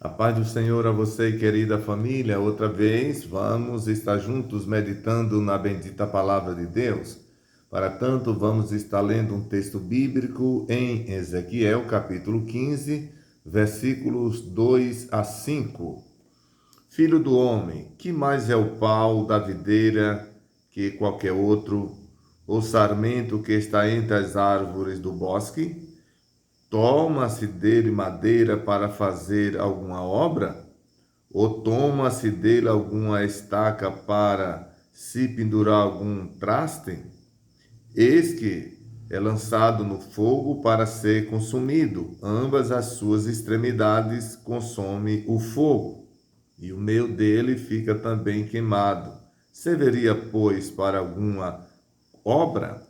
A paz do Senhor a você, querida família. Outra vez vamos estar juntos meditando na bendita palavra de Deus. Para tanto, vamos estar lendo um texto bíblico em Ezequiel, capítulo 15, versículos 2 a 5. Filho do homem, que mais é o pau da videira que qualquer outro, ou sarmento que está entre as árvores do bosque? Toma-se dele madeira para fazer alguma obra? Ou toma-se dele alguma estaca para se pendurar algum traste? Eis que é lançado no fogo para ser consumido. Ambas as suas extremidades consome o fogo, e o meio dele fica também queimado. Serviria, pois, para alguma obra?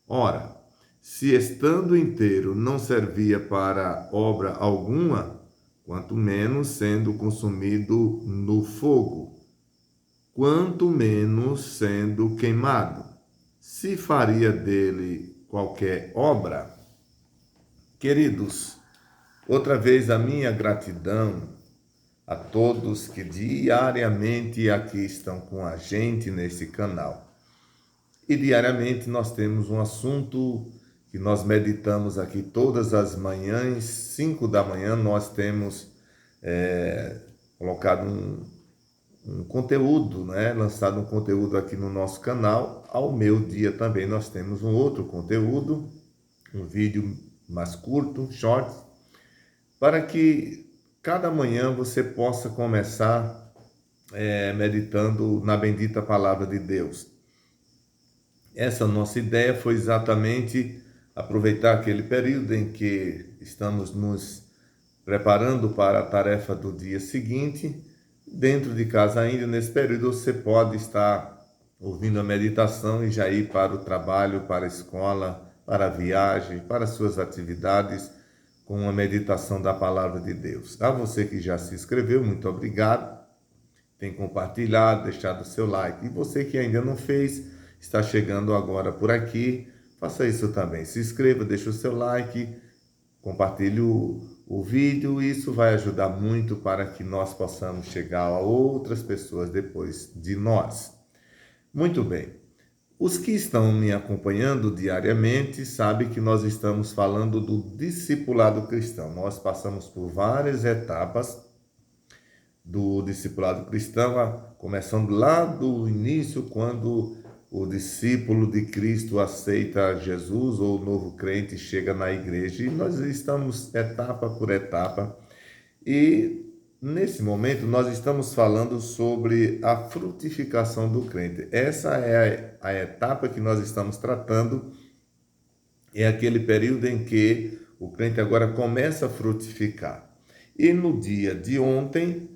Ora, se estando inteiro não servia para obra alguma, quanto menos sendo consumido no fogo, quanto menos sendo queimado, se faria dele qualquer obra? Queridos, outra vez a minha gratidão a todos que diariamente aqui estão com a gente nesse canal. E diariamente nós temos um assunto que nós meditamos aqui todas as manhãs, 5 da manhã, nós temos colocado um conteúdo, né? Lançado um conteúdo aqui no nosso canal. Ao meio-dia também nós temos um outro conteúdo, um vídeo mais curto, short, para que cada manhã você possa começar meditando na bendita palavra de Deus. Essa nossa ideia foi exatamente aproveitar aquele período em que estamos nos preparando para a tarefa do dia seguinte. Dentro de casa ainda, nesse período, você pode estar ouvindo a meditação e já ir para o trabalho, para a escola, para a viagem, para as suas atividades, com a meditação da palavra de Deus. A você que já se inscreveu, muito obrigado. Tem compartilhado, deixado o seu like. E você que ainda não fez, está chegando agora por aqui, faça isso também. Se inscreva, deixe o seu like, compartilhe o vídeo. Isso vai ajudar muito para que nós possamos chegar a outras pessoas depois de nós. Muito bem. Os que estão me acompanhando diariamente sabem que nós estamos falando do discipulado cristão. Nós passamos por várias etapas do discipulado cristão, começando lá do início, quando o discípulo de Cristo aceita Jesus ou o novo crente chega na igreja, e nós estamos etapa por etapa. E nesse momento nós estamos falando sobre a frutificação do crente. Essa é a etapa que nós estamos tratando, é aquele período em que o crente agora começa a frutificar. E no dia de ontem,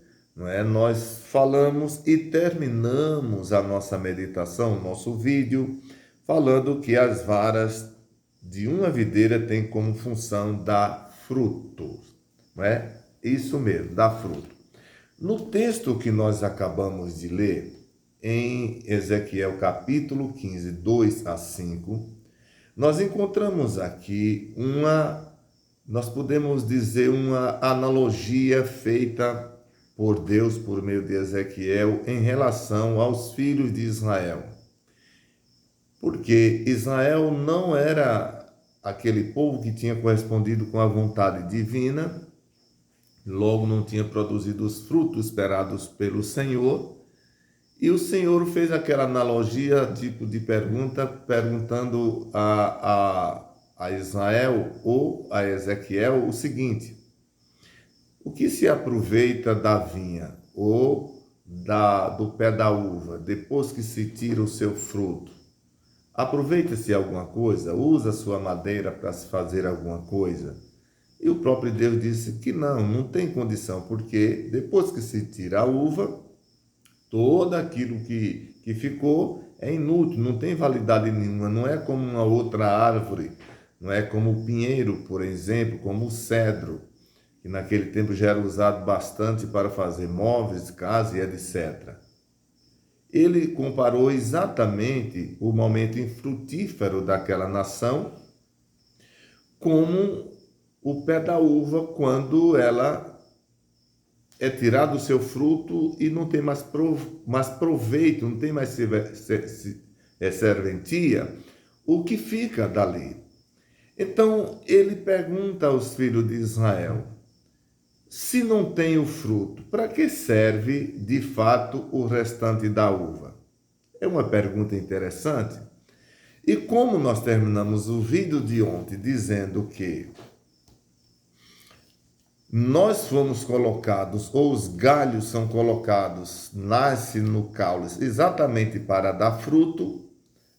nós falamos e terminamos a nossa meditação, nosso vídeo, falando que as varas de uma videira têm como função dar frutos. Não é? Isso mesmo, dar fruto. No texto que nós acabamos de ler, em Ezequiel capítulo 15, 2 a 5, nós encontramos aqui nós podemos dizer, uma analogia feita por Deus, por meio de Ezequiel, em relação aos filhos de Israel. Porque Israel não era aquele povo que tinha correspondido com a vontade divina, logo não tinha produzido os frutos esperados pelo Senhor, e o Senhor fez aquela analogia, tipo de pergunta, perguntando a Israel ou a Ezequiel o seguinte: o que se aproveita da vinha ou do pé da uva depois que se tira o seu fruto? Aproveita-se alguma coisa? Usa a sua madeira para se fazer alguma coisa? E o próprio Deus disse que não tem condição, porque depois que se tira a uva, todo aquilo que ficou é inútil, não tem validade nenhuma, não é como uma outra árvore, não é como o pinheiro, por exemplo, como o cedro, que naquele tempo já era usado bastante para fazer móveis, casas e etc. Ele comparou exatamente o momento infrutífero daquela nação como o pé da uva quando ela é tirado o seu fruto e não tem mais, mais proveito, não tem mais serventia, o que fica dali? Então ele pergunta aos filhos de Israel: se não tem o fruto, para que serve de fato o restante da uva? É uma pergunta interessante. E como nós terminamos o vídeo de ontem dizendo que nós fomos colocados, ou os galhos são colocados, nasce no caule, exatamente para dar fruto,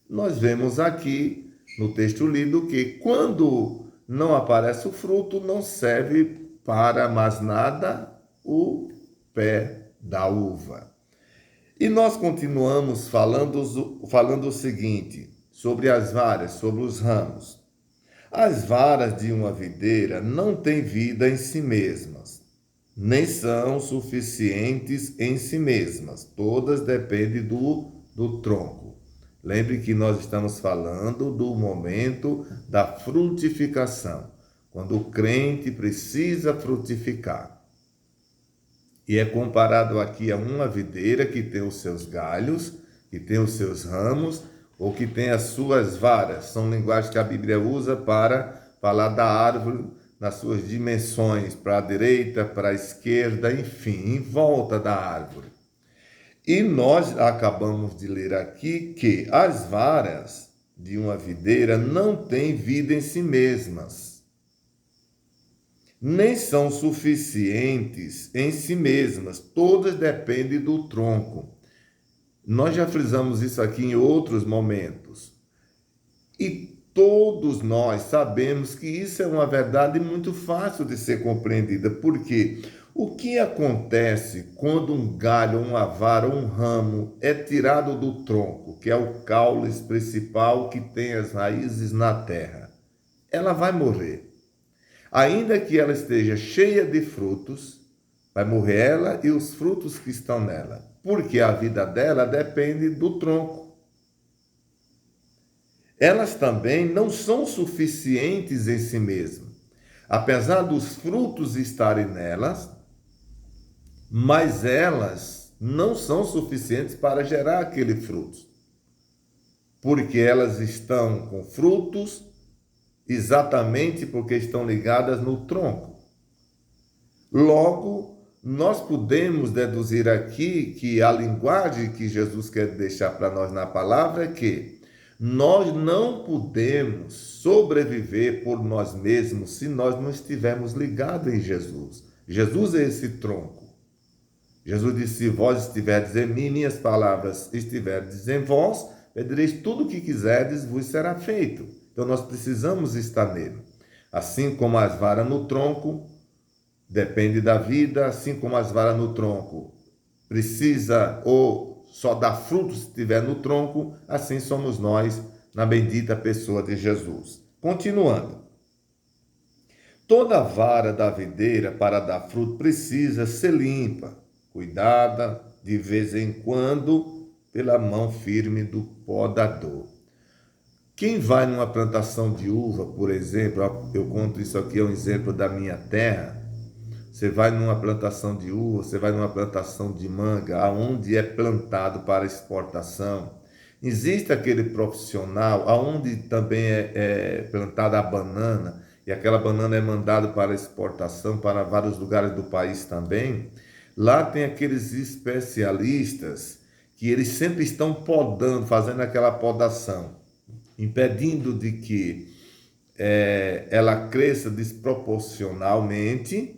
nós vemos aqui no texto lido que quando não aparece o fruto, não serve para mais nada o pé da uva. E nós continuamos falando o seguinte, sobre as varas, sobre os ramos. As varas de uma videira não têm vida em si mesmas, nem são suficientes em si mesmas. Todas dependem do tronco. Lembre que nós estamos falando do momento da frutificação, quando o crente precisa frutificar. E é comparado aqui a uma videira que tem os seus galhos, que tem os seus ramos, ou que tem as suas varas. São linguagens que a Bíblia usa para falar da árvore nas suas dimensões, para a direita, para a esquerda, enfim, em volta da árvore. E nós acabamos de ler aqui que as varas de uma videira não têm vida em si mesmas, nem são suficientes em si mesmas, todas dependem do tronco. Nós já frisamos isso aqui em outros momentos. E todos nós sabemos que isso é uma verdade muito fácil de ser compreendida. Porque o que acontece quando um galho, uma vara, um ramo é tirado do tronco, que é o caule principal que tem as raízes na terra? Ela vai morrer. Ainda que ela esteja cheia de frutos, vai morrer ela e os frutos que estão nela. Porque a vida dela depende do tronco. Elas também não são suficientes em si mesmas, apesar dos frutos estarem nelas, mas elas não são suficientes para gerar aquele fruto, porque elas estão com frutos exatamente porque estão ligadas no tronco. Logo, nós podemos deduzir aqui que a linguagem que Jesus quer deixar para nós na palavra é que nós não podemos sobreviver por nós mesmos se nós não estivermos ligados em Jesus. Jesus é esse tronco. Jesus disse: se vós estiverdes em mim, minhas palavras estiverdes em vós, pedireis tudo o que quiserdes, vos será feito. Então nós precisamos estar nele. Assim como as varas no tronco depende da vida, assim como as varas no tronco precisa ou só dá fruto se estiver no tronco, assim somos nós na bendita pessoa de Jesus. Continuando. Toda vara da videira para dar fruto precisa ser limpa, cuidada de vez em quando pela mão firme do podador. Quem vai numa plantação de uva, por exemplo, eu conto isso aqui, é um exemplo da minha terra. Você vai numa plantação de uva, você vai numa plantação de manga, aonde é plantado para exportação. Existe aquele profissional, aonde também é plantada a banana, e aquela banana é mandada para exportação para vários lugares do país também. Lá tem aqueles especialistas que eles sempre estão podando, fazendo aquela podação, impedindo de que ela cresça desproporcionalmente,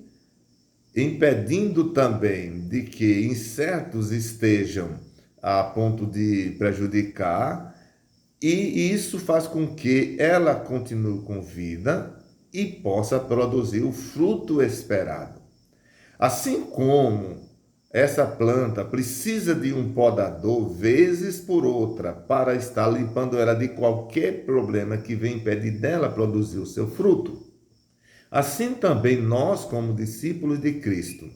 impedindo também de que insetos estejam a ponto de prejudicar, e isso faz com que ela continue com vida e possa produzir o fruto esperado. Assim como essa planta precisa de um podador, vezes por outra, para estar limpando ela de qualquer problema que venha impedir dela produzir o seu fruto, assim também nós, como discípulos de Cristo,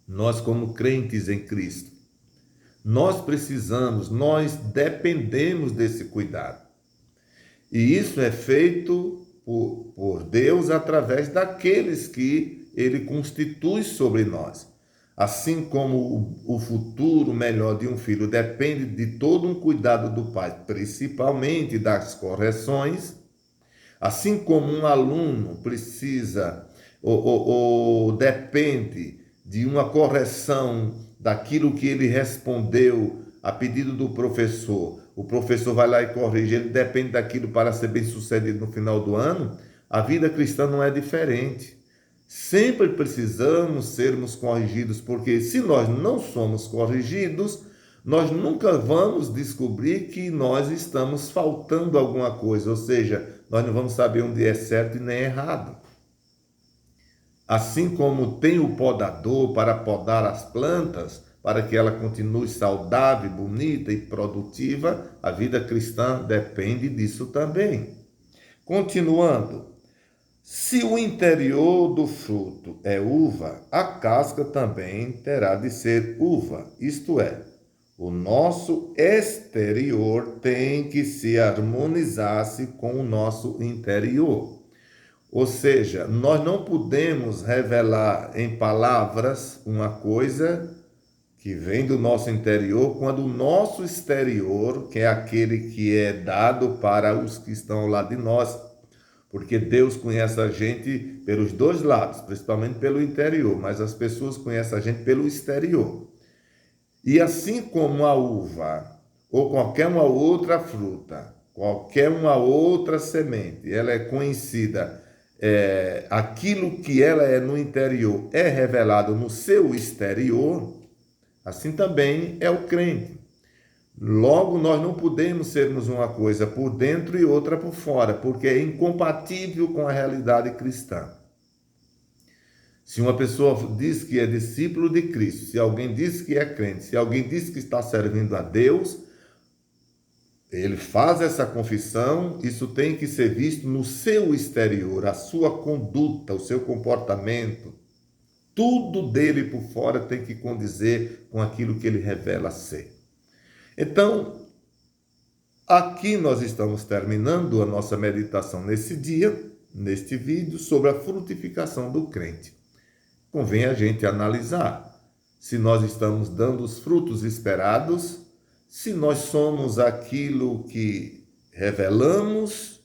nós como crentes em Cristo, nós dependemos desse cuidado. E isso é feito por Deus através daqueles que Ele constitui sobre nós. Assim como o futuro melhor de um filho depende de todo um cuidado do pai, principalmente das correções, assim como um aluno precisa ou depende de uma correção daquilo que ele respondeu a pedido do professor, o professor vai lá e corrige, ele depende daquilo para ser bem sucedido no final do ano, a vida cristã não é diferente. Sempre precisamos sermos corrigidos, porque se nós não somos corrigidos, nós nunca vamos descobrir que nós estamos faltando alguma coisa, ou seja, nós não vamos saber onde é certo e nem errado. Assim como tem o podador para podar as plantas, para que ela continue saudável, bonita e produtiva, a vida cristã depende disso também. Continuando, se o interior do fruto é uva, a casca também terá de ser uva, isto é, o nosso exterior tem que se harmonizar-se com o nosso interior. Ou seja, nós não podemos revelar em palavras uma coisa que vem do nosso interior, quando o nosso exterior, que é aquele que é dado para os que estão ao lado de nós, porque Deus conhece a gente pelos dois lados, principalmente pelo interior, mas as pessoas conhecem a gente pelo exterior. E assim como a uva, ou qualquer uma outra fruta, qualquer uma outra semente, ela é conhecida, aquilo que ela é no interior é revelado no seu exterior, assim também é o crente. Logo, nós não podemos sermos uma coisa por dentro e outra por fora, porque é incompatível com a realidade cristã. Se uma pessoa diz que é discípulo de Cristo, se alguém diz que é crente, se alguém diz que está servindo a Deus, ele faz essa confissão, isso tem que ser visto no seu exterior, a sua conduta, o seu comportamento. Tudo dele por fora tem que condizer com aquilo que ele revela ser. Então, aqui nós estamos terminando a nossa meditação nesse dia, neste vídeo, sobre a frutificação do crente. Convém a gente analisar se nós estamos dando os frutos esperados, se nós somos aquilo que revelamos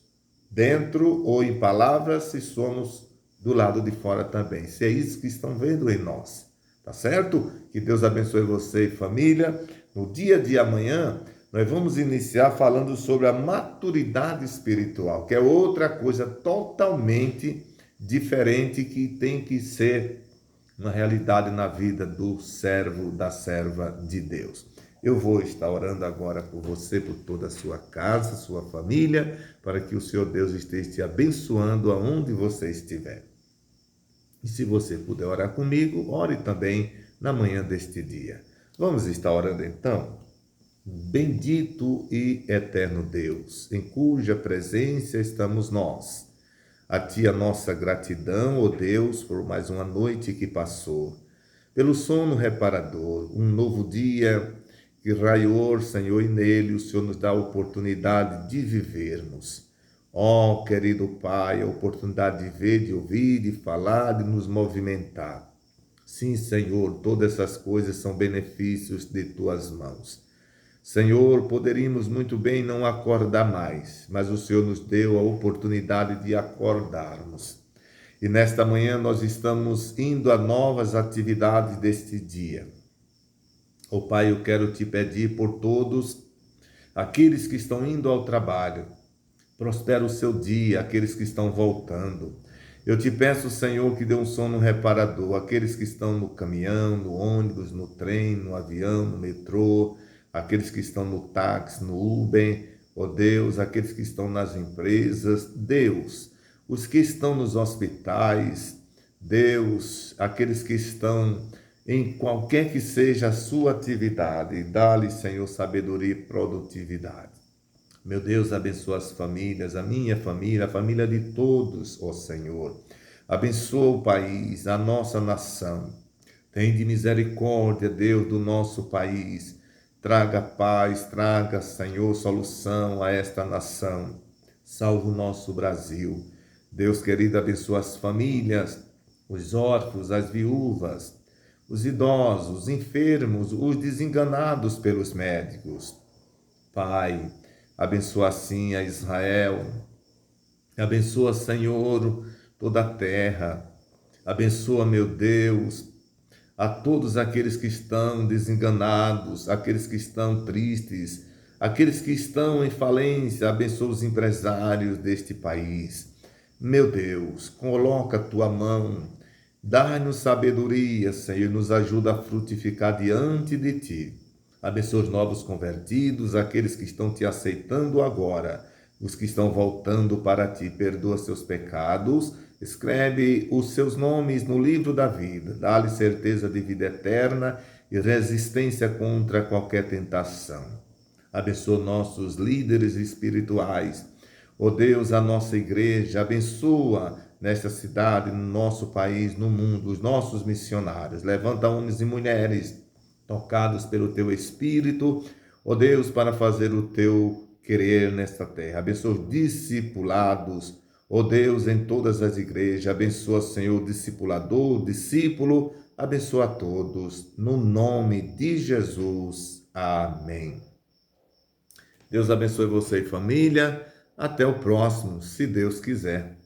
dentro ou em palavras, se somos do lado de fora também. Se é isso que estão vendo em nós, tá certo? Que Deus abençoe você e família. No dia de amanhã, nós vamos iniciar falando sobre a maturidade espiritual, que é outra coisa totalmente diferente que tem que ser uma realidade na vida do servo, da serva de Deus. Eu vou estar orando agora por você, por toda a sua casa, sua família, para que o Senhor Deus esteja te abençoando aonde você estiver. E se você puder orar comigo, ore também na manhã deste dia. Vamos estar orando então? Bendito e eterno Deus, em cuja presença estamos nós. A Ti a nossa gratidão, ó Deus, por mais uma noite que passou, pelo sono reparador, um novo dia que raiou, Senhor, e nele o Senhor nos dá a oportunidade de vivermos. Ó, querido Pai, a oportunidade de ver, de ouvir, de falar, de nos movimentar. Sim, Senhor, todas essas coisas são benefícios de Tuas mãos. Senhor, poderíamos muito bem não acordar mais, mas o Senhor nos deu a oportunidade de acordarmos. E nesta manhã nós estamos indo a novas atividades deste dia. Ó Pai, eu quero te pedir por todos aqueles que estão indo ao trabalho. Prospera o seu dia, aqueles que estão voltando. Eu te peço, Senhor, que dê um sono reparador, aqueles que estão no caminhão, no ônibus, no trem, no avião, no metrô, aqueles que estão no táxi, no Uber, ó Deus, aqueles que estão nas empresas, Deus, os que estão nos hospitais, Deus, aqueles que estão em qualquer que seja a sua atividade, dá-lhe, Senhor, sabedoria e produtividade. Meu Deus, abençoa as famílias, a minha família, a família de todos, ó Senhor. Abençoa o país, a nossa nação. Tende misericórdia, Deus, do nosso país. Traga paz, traga, Senhor, solução a esta nação. Salva o nosso Brasil. Deus querido, abençoa as famílias, os órfãos, as viúvas, os idosos, os enfermos, os desenganados pelos médicos. Pai, abençoa assim a Israel, abençoa, Senhor, toda a terra, abençoa, meu Deus, a todos aqueles que estão desenganados, aqueles que estão tristes, aqueles que estão em falência, abençoa os empresários deste país. Meu Deus, coloca a tua mão, dá-nos sabedoria, Senhor, nos ajuda a frutificar diante de ti. Abençoa os novos convertidos, aqueles que estão te aceitando agora, os que estão voltando para ti, perdoa seus pecados, escreve os seus nomes no livro da vida, dá-lhe certeza de vida eterna e resistência contra qualquer tentação. Abençoa nossos líderes espirituais, ó Deus, a nossa igreja, abençoa nesta cidade, no nosso país, no mundo, os nossos missionários, levanta homens e mulheres tocados pelo teu Espírito, ó Deus, para fazer o teu querer nesta terra. Abençoa os discipulados, ó Deus, em todas as igrejas. Abençoa, Senhor, o discipulador, o discípulo. Abençoa a todos, no nome de Jesus. Amém. Deus abençoe você e família. Até o próximo, se Deus quiser.